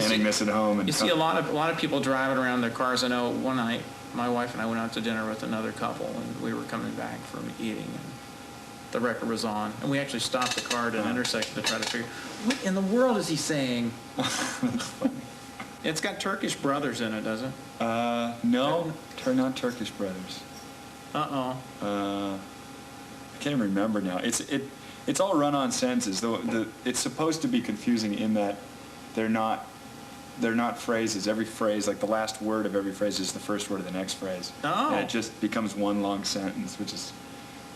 chanting this at home. And you see a lot of people driving around their cars. I know one night my wife and I went out to dinner with another couple, and we were coming back from eating, and the record was on, and we actually stopped the car at an intersection to try to figure, what in the world is he saying? It's got Turkish Brothers in it, does it? No, not Turkish Brothers. Uh-oh. I can't even remember now. It's all run-on sentences. It's supposed to be confusing in that they're not phrases. Every phrase, like the last word of every phrase, is the first word of the next phrase. Oh. And it just becomes one long sentence, which is.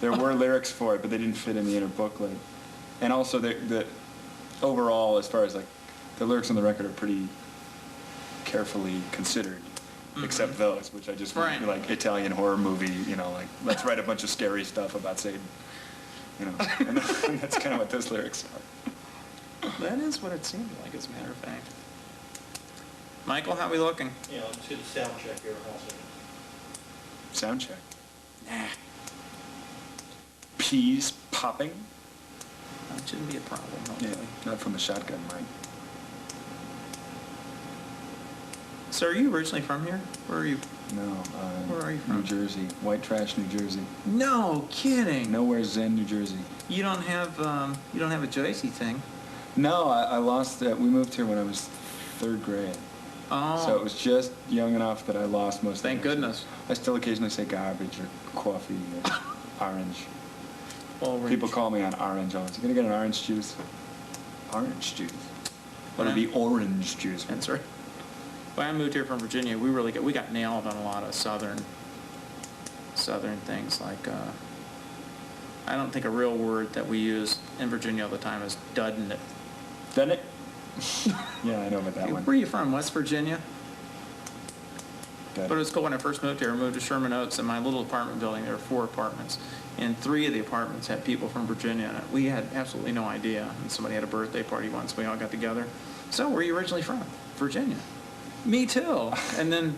There were lyrics for it, but they didn't fit in the inner booklet. And also, the overall, as far as like the lyrics on the record, are pretty carefully considered, except those, which I just want, like Italian horror movie, you know, like let's write a bunch of scary stuff about Satan, you know, and that's kind of what those lyrics are. That is what it seemed like, as a matter of fact. Michael, how are we looking? Yeah, let's do the sound check here. Sound check. Nah. Peas popping. That shouldn't be a problem, hopefully. Yeah, not from a shotgun, Mike. So are you originally from here? Where are you? No. Where are you from? New Jersey. White trash, New Jersey. No kidding. Nowhere Zen, New Jersey. You don't have a Jersey thing. No, I lost that. We moved here when I was 3rd grade. Oh. So it was just young enough that I lost most of it. Thank goodness. I still occasionally say garbage or coffee or orange. Orange. People call me on orange. You gonna get an orange juice? Orange juice. But it'd be orange juice. That's right. When I moved here from Virginia, we got nailed on a lot of southern things. Like I don't think a real word that we use in Virginia all the time is "duddin' it." Done it? Yeah, I know about that one. Where are you from? West Virginia? Done But it was cool when I first moved here. I moved to Sherman Oaks. In my little apartment building, there were 4 apartments, and 3 of the apartments had people from Virginia in it. We had absolutely no idea. And somebody had a birthday party once. We all got together. So, where are you originally from? Virginia. Me too. And then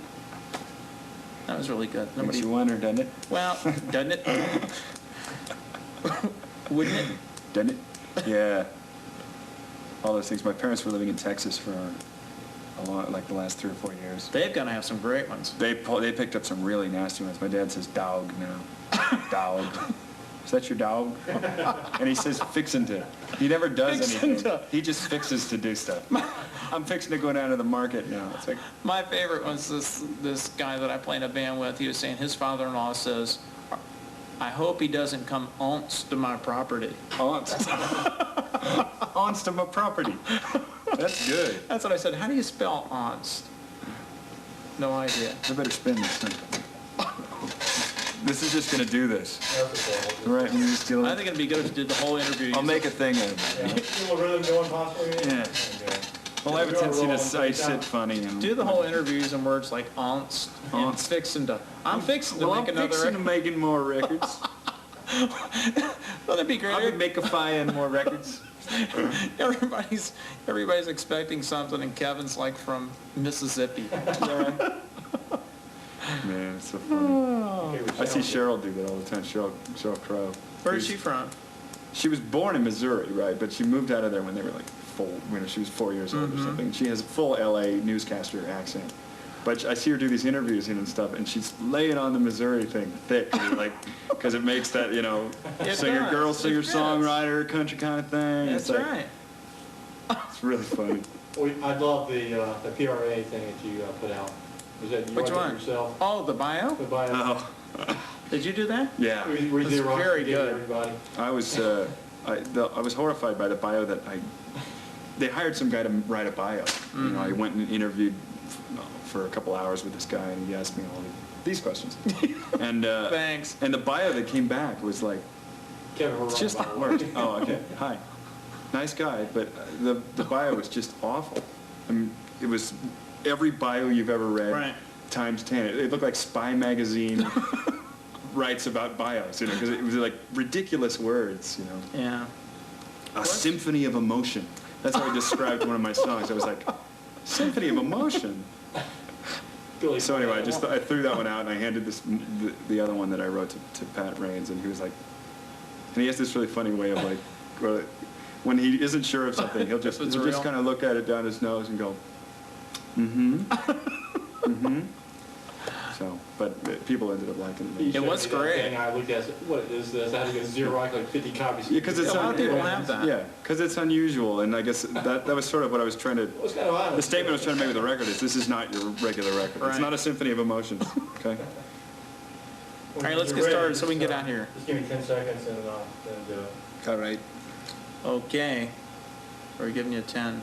that was really good. Makes you wonder, doesn't it? Well, doesn't it? Wouldn't it? Doesn't it? Yeah. All those things. My parents were living in Texas for like the last 3 or 4 years. They've got to have some great ones. They picked up some really nasty ones. My dad says dog now. Dog. Is that your dog? And he says fixin' to. He never does anything. He just fixes to do stuff. I'm fixing to go down to the market now. It's like, my favorite was this guy that I play in a band with. He was saying his father-in-law says, "I hope he doesn't come aunts to my property." Aunts. Aunts to my property. That's good. That's what I said. How do you spell aunts? No idea. I better spin this thing. This is just going to do this. Right, you just do it. I think it'd be good if you did the whole interview. I'll make a thing out of it. You will really going possibly? Yeah. Well, I have a tendency to sit funny. And Do the whole interview using words like aunts and fixing to. I'm fixing to make another record. I'm making more records. Well, that'd be great. I'll be making more records. Everybody's expecting something, and Kevin's like from Mississippi. Yeah. Man, it's so funny. I see Cheryl do that all the time. Cheryl Crow. Where is she from? She was born in Missouri, right? But she moved out of there when they were like she was 4 years old or something. She has a full LA newscaster accent. But I see her do these interviews and stuff, and she's laying on the Missouri thing thick, like, because it makes that, you know, singer-girl, singer-songwriter, country kind of thing. That's like, right. It's really funny. I love the PRA thing that you put out. Was that you Which wrote one? it yourself? Oh, the bio? The bio. Oh. Did you do that? Yeah. We It's did wrong. very We did good. Everybody. I was horrified by the bio that they hired some guy to write a bio. You know, I went and interviewed for a couple hours with this guy, and he asked me all these questions. And Thanks. And the bio that came back was like, Kevin, we're it's wrong just about work. it. Oh, okay. Hi. Nice guy, but the bio was just awful. I mean, it was every bio you've ever read times 10. It looked like Spy Magazine writes about bios, you know, because it was like ridiculous words, you know. Yeah. A symphony of emotion. That's how I described one of my songs. I was like, symphony of emotion. So anyway, I threw that one out, and I handed the other one that I wrote to Pat Raines, and he was like, and he has this really funny way of like, when he isn't sure of something, he'll just kind of look at it down his nose and go, Mm-hmm. Mm-hmm. So, but people ended up liking it. It You was showed me that great. thing, I looked at it, what is this? I had to get Xerox like 50 copies. Yeah, because it's A lot of people have that. Yeah, because it's unusual, and I guess that was sort of what I was trying to. It was kind of odd. The statement I was trying to make with the record is this is not your regular record. It's Right. not a symphony of emotions. Okay. All right, let's get started so we can get out here. Just give me 10 seconds and then do it. All right. Okay. We're giving you a 10.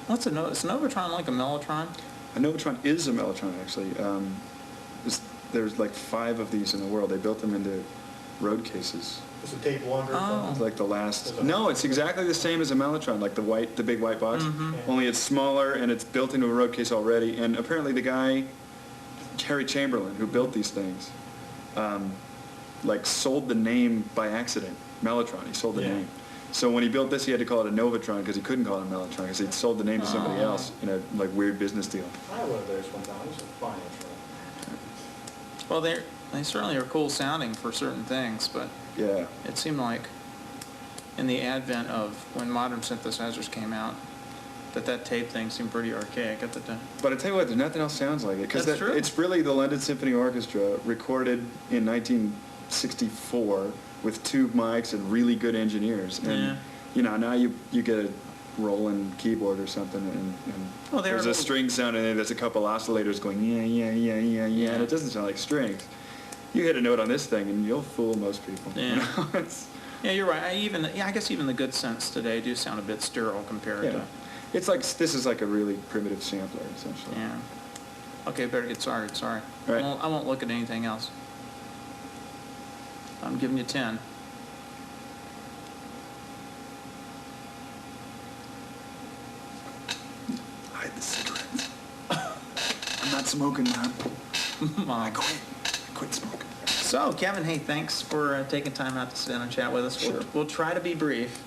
What's a is Novotron like a Mellotron? A Novotron is a mellotron, actually. There's like 5 of these in the world. They built them into road cases. It's a tape longer. Oh. It's like the last. No, it's exactly the same as a mellotron, like the big white box. Mhm. Only it's smaller and it's built into a road case already. And apparently the guy, Harry Chamberlain, who built these things, like sold the name by accident. Mellotron. He sold the Yeah. name. So when he built this, he had to call it a Novotron because he couldn't call it a mellotron because he'd sold the name to somebody Oh. else in a like weird business deal. I had one of those one time. It was a fine instrument. Well, they certainly are cool sounding for certain things, but Yeah. it seemed like in the advent of when modern synthesizers came out, that tape thing seemed pretty archaic at the time. But I tell you what, nothing else sounds like it because That's true. it's really the London Symphony Orchestra recorded in 1964 with 2 mics and really good engineers. And Yeah. you know, now you get a Roland keyboard or something and Well, they're there's a little- string sound and then there's a couple oscillators going yeah, and it doesn't sound like strings. You hit a note on this thing and you'll fool most people. Yeah. You know? It's, Yeah, you're right. I guess even the good synths today do sound a bit sterile compared yeah. to. It's like this is like a really primitive sampler essentially. Yeah. Okay, better get started. Sorry. Right. I won't look at anything else. I'm giving you 10. Hide the cigarettes. I'm not smoking, man. I quit smoking. So, Kevin, hey, thanks for taking time out to sit down and chat with us. Sure. We'll try to be brief.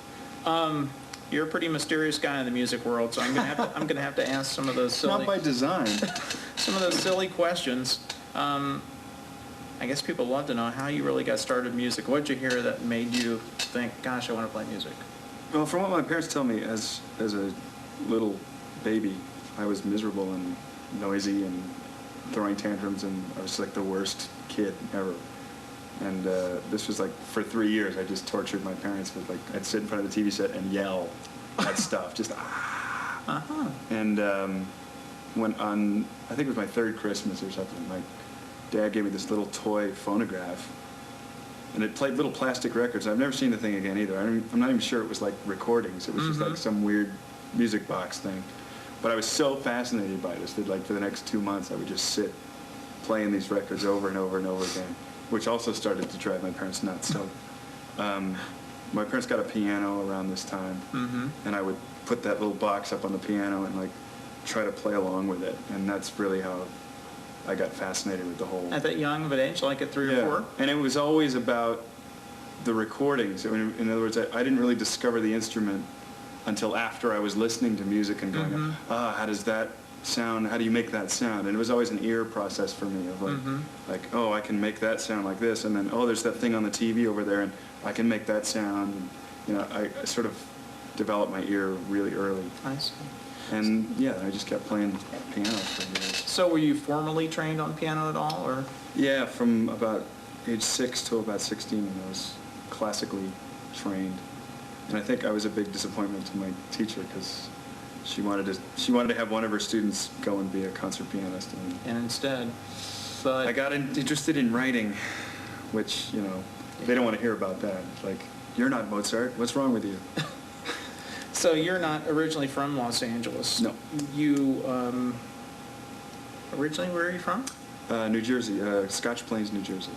You're a pretty mysterious guy in the music world, so I'm gonna have to ask some of those silly, Not by design. some of those silly questions. I guess people love to know how you really got started in music. What did you hear that made you think, "Gosh, I want to play music"? Well, from what my parents tell me, as a little baby, I was miserable and noisy and throwing tantrums, and I was like the worst kid ever. And this was like for 3 years, I just tortured my parents with like I'd sit in front of the TV set and yell at stuff, just ah. Uh-huh. And when on I think it was my 3rd Christmas or something, my dad gave me this little toy phonograph, and it played little plastic records. I've never seen the thing again either. I'm not even sure it was like recordings. It was just like some weird music box thing. But I was so fascinated by this that like for the next 2 months I would just sit playing these records over and over and over again, which also started to drive my parents nuts. So my parents got a piano around this time, and I would put that little box up on the piano and like try to play along with it, and that's really how I got fascinated with the whole. At that young of an age, like at 3 or 4? And it was always about the recordings. I mean, in other words, I didn't really discover the instrument until after I was listening to music and going, how does that sound? How do you make that sound? And it was always an ear process for me of like, oh, I can make that sound like this, and then oh, there's that thing on the TV over there, and I can make that sound. And, you know, I sort of developed my ear really early. I see. And yeah, I just kept playing piano for years. So were you formally trained on piano at all, or? Yeah, from about age 6 to about 16, I was classically trained. And I think I was a big disappointment to my teacher because she wanted to have one of her students go and be a concert pianist. And instead, but I got interested in writing, which, you know, they don't want to hear about that. Like, you're not Mozart. What's wrong with you? So you're not originally from Los Angeles? No. You, originally, where are you from? New Jersey, Scotch Plains, New Jersey.